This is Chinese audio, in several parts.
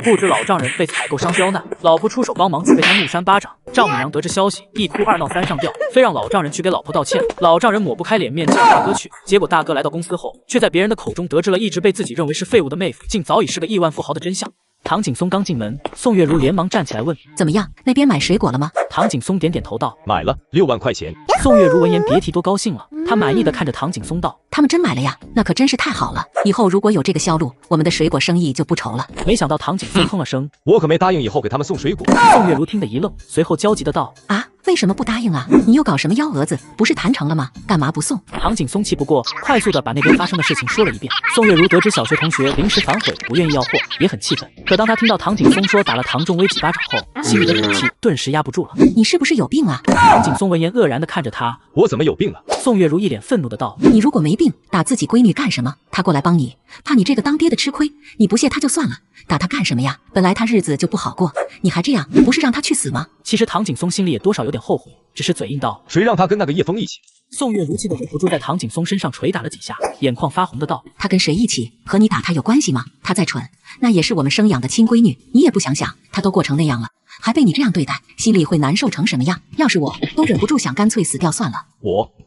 不止老丈人被采购商刁难，老婆出手帮忙却被他怒扇巴掌。丈母娘得知消息，一哭二闹三上吊，非让老丈人去给老婆道歉。老丈人抹不开脸面，叫大哥去。结果大哥来到公司后，却在别人的口中得知了一直被自己认为是废物的妹夫，竟早已是个亿万富豪的真相。唐景松刚进门，宋月如连忙站起来问：“怎么样？那边买水果了吗？”唐景松点点头道：“买了，6万块钱。”宋月如闻言别提多高兴了，她满意的看着唐景松道：“他们真买了呀，那可真是太好了。以后如果有这个销路，我们的水果生意就不愁了。”没想到唐景松哼了声：“我可没答应以后给他们送水果。”宋月如听得一愣，随后焦急的道：“啊，为什么不答应啊？你又搞什么幺蛾子？不是谈成了吗？干嘛不送？”唐景松气不过，快速的把那边发生的事情说了一遍。宋月如得知小学同学临时反悔，不愿意要货，也很气愤。可当他听到唐景松说打了唐仲威几巴掌后，心里的火气顿时压不住了。你是不是有病啊？唐景松闻言愕然的看着他：“我怎么有病了？”宋月如一脸愤怒的道：“你如果没病，打自己闺女干什么？她过来帮你，怕你这个当爹的吃亏，你不屑她就算了，打她干什么呀？本来她日子就不好过，你还这样，不是让她去死吗？”其实唐景松心里也多少有点后悔，只是嘴硬道：“谁让他跟那个叶枫一起？”宋月如气得忍不住在唐景松身上捶打了几下，眼眶发红的道：“他跟谁一起？和你打他有关系吗？他再蠢，那也是我们生养的亲闺女，你也不想想，他都过成那样了，还被你这样对待，心里会难受成什么样？要是我，都忍不住想干脆死掉算了。”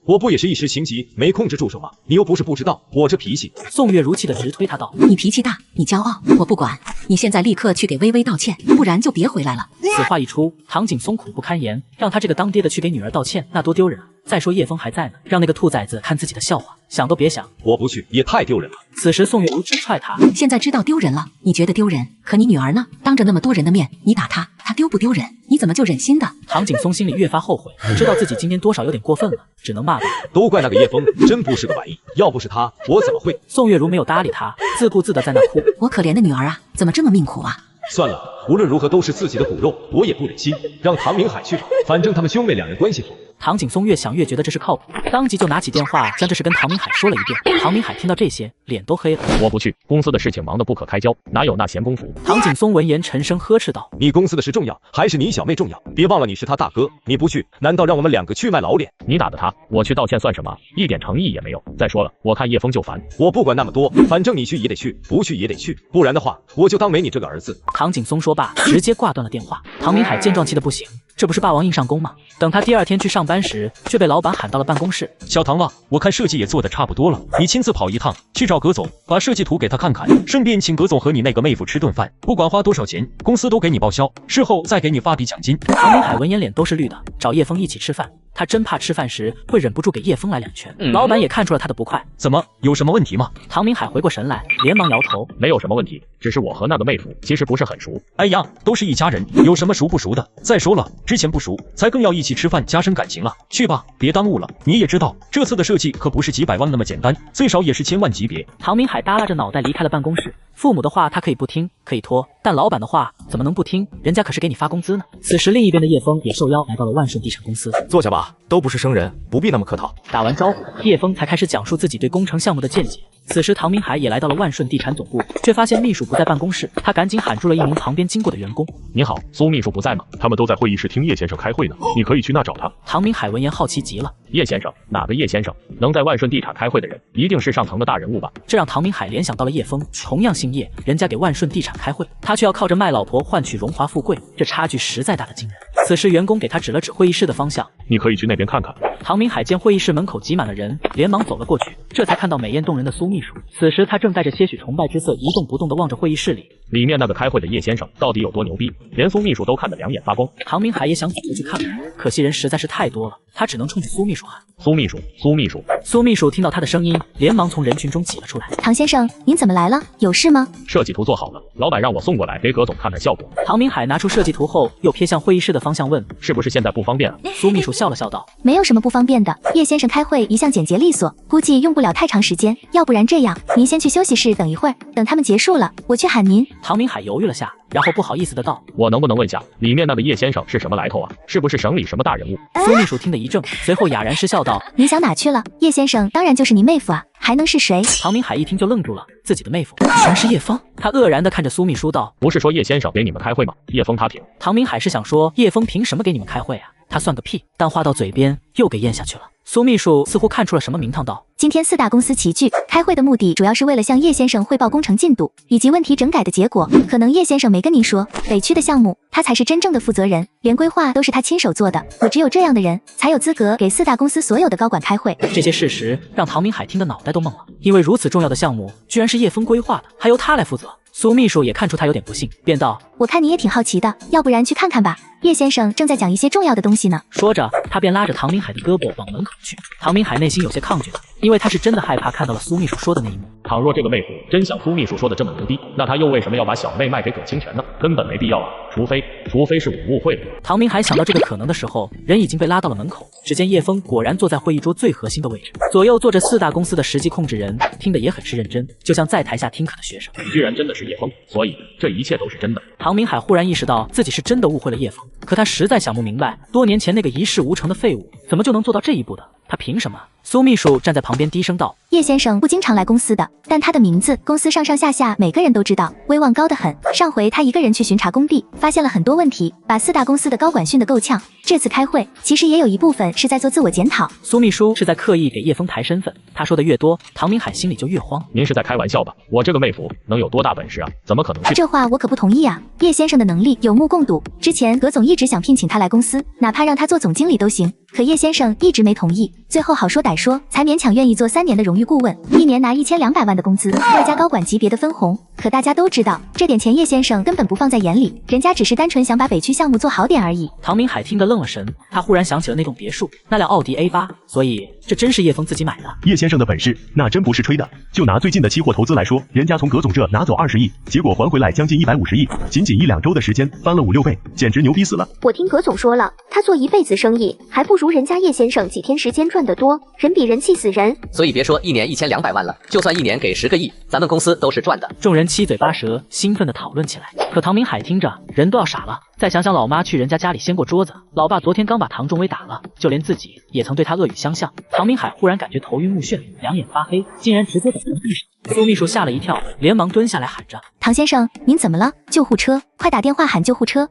我不也是一时情急，没控制住手吗？你又不是不知道我这脾气。宋月如气得直推他道：“你脾气大，你骄傲，我不管，你现在立刻去给微微道歉，不然就别回来了。”此话一出，唐景松苦不堪言，让他这个当爹的去给女儿道歉，那多丢人啊！再说叶枫还在呢，让那个兔崽子看自己的笑话，想都别想。我不去，也太丢人了。此时宋月如直踹他：“现在知道丢人了，你觉得丢人？可你女儿呢？当着那么多人的面，你打她，她丢不丢人？你怎么就忍心的？”唐景松心里越发后悔，知道自己今天多少有点过分了，只能骂道：“都怪那个叶枫，真不是个玩意，要不是他，我怎么会？”宋月如没有搭理他，自顾自的在那哭：“我可怜的女儿啊，怎么这么命苦啊？”算了，无论如何都是自己的骨肉，我也不忍心让唐明海去吧，反正他们兄妹两人关系好。唐景松越想越觉得这是靠谱，当即就拿起电话将这事跟唐明海说了一遍。唐明海听到这些，脸都黑了：“我不去，公司的事情忙得不可开交，哪有那闲工夫？”唐景松闻言沉声呵斥道：“你公司的事重要，还是你小妹重要？别忘了你是他大哥，你不去，难道让我们两个去卖老脸？你打的他，我去道歉算什么？一点诚意也没有。再说了，我看叶枫就烦。我不管那么多，反正你去也得去，不去也得去，不然的话，我就当没你这个儿子。”唐景松说罢，直接挂断了电话。唐明海见状气得不行，这不是霸王硬上弓吗？等他第二天去上班时，却被老板喊到了办公室。小唐啊，我看设计也做得差不多了，你亲自跑一趟，去找葛总，把设计图给他看看，顺便请葛总和你那个妹夫吃顿饭，不管花多少钱，公司都给你报销，事后再给你发笔奖金。唐明海闻言脸都是绿的，找叶枫一起吃饭，他真怕吃饭时会忍不住给叶枫来2拳。老板也看出了他的不快，怎么有什么问题吗？唐明海回过神来，连忙摇头：“没有什么问题，只是我和那个妹夫其实不是很熟。”哎呀，都是一家人，有什么熟不熟的？再说了，之前不熟，才更要一起吃饭加深感情了。去吧，别耽误了。你也知道，这次的设计可不是几百万那么简单，最少也是千万级别。唐明海耷拉着脑袋离开了办公室。父母的话他可以不听，可以拖，但老板的话怎么能不听？人家可是给你发工资呢。此时另一边的叶枫也受邀来到了万顺地产公司。坐下吧，都不是生人，不必那么客套。打完招呼，叶枫才开始讲述自己对工程项目的见解。此时唐明海也来到了万顺地产总部，却发现秘书不在办公室，他赶紧喊住了一名旁边经过的员工：“你好，苏秘书不在吗？他们都在会议室听叶先生开会呢，你可以去那找他。”唐明海闻言好奇极了：“叶先生？哪个叶先生？能在万顺地产开会的人，一定是上层的大人物吧？”这让唐明海联想到了叶枫，同样姓叶，人家给万顺地产开会，他却要靠着卖老婆换取荣华富贵，这差距实在大得惊人。此时员工给他指了指会议室的方向：“你可以去那边看看。”唐明海见会议室门口挤满了人，连忙走了过去，这才看到美艳动人的苏秘书。此时他正带着些许崇拜之色，一动不动地望着会议室里面那个开会的叶先生到底有多牛逼，连苏秘书都看得两眼发光。唐明海也想走过去看看，可惜人实在是太多了，他只能冲着苏秘书喊：“苏秘书，苏秘书！”苏秘书听到他的声音，连忙从人群中挤了出来：“唐先生，您怎么来了？有事吗？”设计图做好了，老板让我送过来给葛总看看效果。唐明海拿出设计图后，又瞥向会议室的方向问：“是不是现在不方便啊？”苏秘书笑了笑道：“没有什么不方便的，叶先生开会一向简洁利索，估计用不了太长时间。要不然这样，您先去休息室等一会儿，等他们结束了，我去喊您。”唐明海犹豫了下，然后不好意思的道：“我能不能问下，里面那个叶先生是什么来头啊？是不是省里什么大人物？”苏秘书听得一怔，随后哑然失笑道：“你想哪去了？叶先生当然就是你妹夫啊，还能是谁？”唐明海一听就愣住了，自己的妹夫全是叶枫。他愕然的看着苏秘书道：“不是说叶先生给你们开会吗？叶枫他凭……”唐明海是想说叶枫凭什么给你们开会啊？他算个屁，但话到嘴边又给咽下去了。苏秘书似乎看出了什么名堂道，今天4大公司齐聚，开会的目的主要是为了向叶先生汇报工程进度以及问题整改的结果。可能叶先生没跟您说，北区的项目他才是真正的负责人，连规划都是他亲手做的。我只有这样的人才有资格给4大公司所有的高管开会。这些事实让唐明海听得脑袋都懵了，因为如此重要的项目居然是叶枫规划的，还由他来负责。苏秘书也看出他有点不信，便道：我看你也挺好奇的，要不然去看看吧。叶先生正在讲一些重要的东西呢。说着，他便拉着唐明海的胳膊往门口去。唐明海内心有些抗拒的，因为他是真的害怕看到了苏秘书说的那一幕。倘若这个妹夫真像苏秘书说的这么牛逼，那他又为什么要把小妹卖给葛清泉呢？根本没必要啊，除非是我误会了。唐明海想到这个可能的时候，人已经被拉到了门口。只见叶枫果然坐在会议桌最核心的位置，左右坐着4大公司的实际控制人，听得也很是认真，就像在台下听课的学生。居然真的是叶枫，所以这一切都是真的。唐明海忽然意识到自己是真的误会了叶枫，可他实在想不明白，多年前那个一事无成的废物，怎么就能做到这一步的？他凭什么？苏秘书站在旁边低声道：叶先生不经常来公司的，但他的名字公司上上下下每个人都知道，威望高得很。上回他一个人去巡查工地，发现了很多问题，把4大公司的高管训得够呛。这次开会其实也有一部分是在做自我检讨。苏秘书是在刻意给叶枫抬身份，他说的越多，唐明海心里就越慌。您是在开玩笑吧？我这个妹夫能有多大本事啊？怎么可能去？这话我可不同意啊！叶先生的能力有目共睹，之前葛总一直想聘请他来公司，哪怕让他做总经理都行。可叶先生一直没同意，最后好说歹说，才勉强愿意做3年的荣誉顾问，1年拿1200万的工资，外加高管级别的分红。可大家都知道，这点钱叶先生根本不放在眼里，人家只是单纯想把北区项目做好点而已。唐明海听得愣了神，他忽然想起了那栋别墅，那辆奥迪 A8，所以这真是叶枫自己买的。叶先生的本事那真不是吹的，就拿最近的期货投资来说，人家从葛总这拿走20亿，结果还回来将近150亿，仅1、2周的时间翻了5、6倍，简直牛逼死了。我听葛总说了，他做一辈子生意，还不如人家叶先生几天时间赚得多，人比人气死人。所以别说1年1200万了，就算1年给10个亿，咱们公司都是赚的。众人七嘴八舌，兴奋地讨论起来。可唐明海听着，人都要傻了。再想想老妈去人家家里掀过桌子，老爸昨天刚把唐仲威打了，就连自己也曾对他恶语相向。唐明海忽然感觉头晕目眩，两眼发黑，竟然直接倒在地上。苏秘书吓了一跳，连忙蹲下来喊着：唐先生，您怎么了？救护车，快打电话喊救护车。